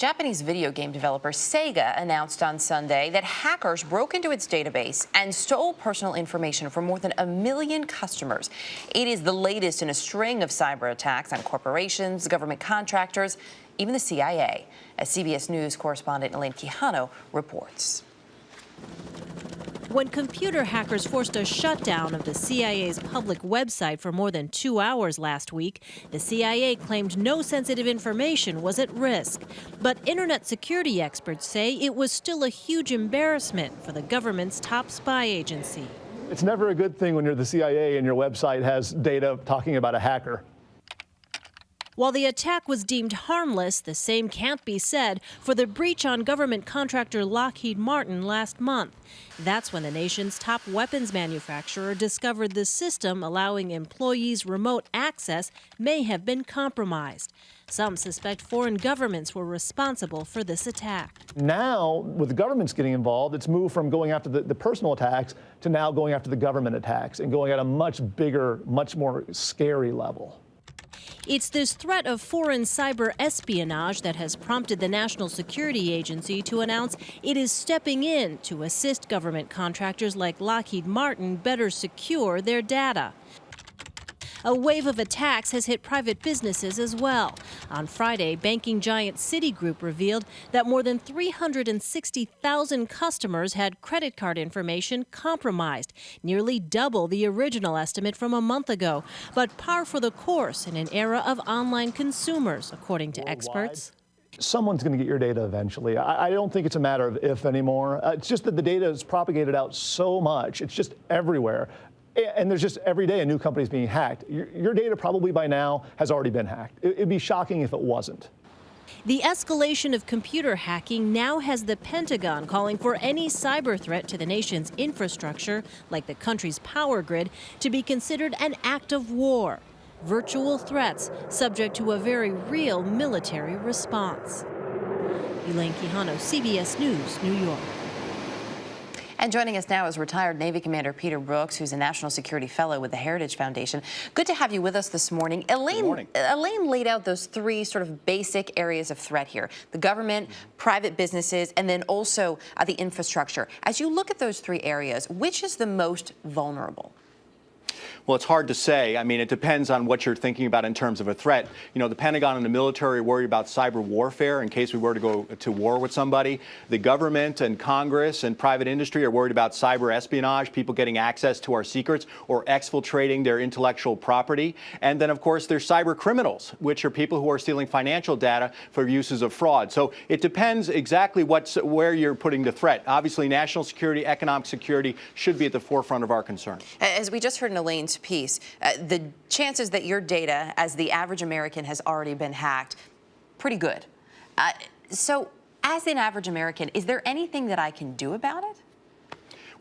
Japanese video game developer Sega announced on Sunday that hackers broke into its database and stole personal information from more than 1 million customers. It is the latest in a string of cyber attacks on corporations, government contractors, even the CIA, as CBS News correspondent Elaine Quijano reports. When computer hackers forced a shutdown of the CIA's public website for more than 2 hours last week, the CIA claimed no sensitive information was at risk. But internet security experts say it was still a huge embarrassment for the government's top spy agency. It's never a good thing when you're the CIA and your website has data talking about a hacker. While the attack was deemed harmless, the same can't be said for the breach on government contractor Lockheed Martin last month. That's when the nation's top weapons manufacturer discovered the system allowing employees remote access may have been compromised. Some suspect foreign governments were responsible for this attack. Now, with the governments getting involved, it's moved from going after the personal attacks to now going after the government attacks and going at a much bigger, much more scary level. It's this threat of foreign cyber espionage that has prompted the National Security Agency to announce it is stepping in to assist government contractors like Lockheed Martin better secure their data. A wave of attacks has hit private businesses as well. On Friday, banking giant Citigroup revealed that more than 360,000 customers had credit card information compromised, nearly double the original estimate from a month ago, but par for the course in an era of online consumers, according to experts. Someone's going to get your data eventually. I don't think it's a matter of if anymore. It's just that the data is propagated out so much. It's just everywhere. And there's just every day a new company is being hacked. Your data probably by now has already been hacked. It'd be shocking if it wasn't. The escalation of computer hacking now has the Pentagon calling for any cyber threat to the nation's infrastructure, like the country's power grid, to be considered an act of war. Virtual threats subject to a very real military response. Elaine Quijano, CBS News, New York. And joining us now is retired Navy Commander Peter Brookes, who's a National Security Fellow with the Heritage Foundation. Good to have you with us this morning. Elaine laid out those three sort of basic areas of threat here: the government, private businesses, and then also the infrastructure. As you look at those three areas, which is the most vulnerable? Well, it's hard to say. I mean, it depends on what you're thinking about in terms of a threat. You know, the Pentagon and the military are worried about cyber warfare in case we were to go to war with somebody. The government and Congress and private industry are worried about cyber espionage, people getting access to our secrets or exfiltrating their intellectual property. And then, of course, there's cyber criminals, which are people who are stealing financial data for uses of fraud. So it depends exactly where you're putting the threat. Obviously, national security, economic security should be at the forefront of our concern. As we just heard in Elaine's piece, the chances that your data as the average American has already been hacked, pretty good. So as an average American, is there anything that I can do about it?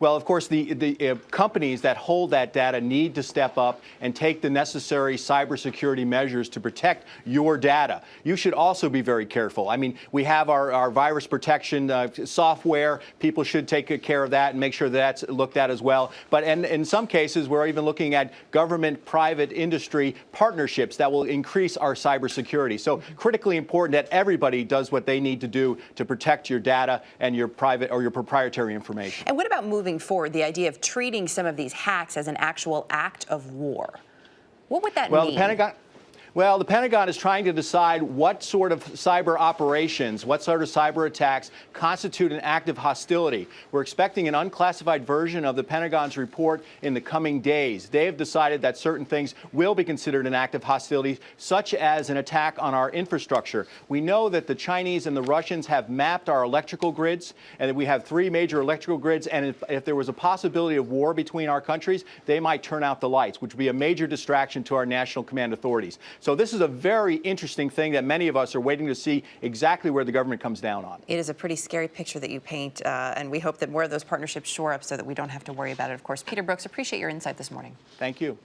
Well, of course, the companies that hold that data need to step up and take the necessary cybersecurity measures to protect your data. You should also be very careful. I mean, we have our virus protection software. People should take care of that and make sure that's looked at as well. But in some cases, we're even looking at government-private industry partnerships that will increase our cybersecurity. So critically important that everybody does what they need to do to protect your data and your private or your proprietary information. And what about moving forward, the idea of treating some of these hacks as an actual act of war? What would that mean? The Pentagon is trying to decide what sort of cyber operations, what sort of cyber attacks constitute an act of hostility. We're expecting an unclassified version of the Pentagon's report in the coming days. They have decided that certain things will be considered an act of hostility, such as an attack on our infrastructure. We know that the Chinese and the Russians have mapped our electrical grids, and that we have 3 major electrical grids, and if there was a possibility of war between our countries, they might turn out the lights, which would be a major distraction to our national command authorities. So this is a very interesting thing that many of us are waiting to see exactly where the government comes down on. It is a pretty scary picture that you paint, and we hope that more of those partnerships shore up so that we don't have to worry about it, of course. Peter Brookes, appreciate your insight this morning. Thank you.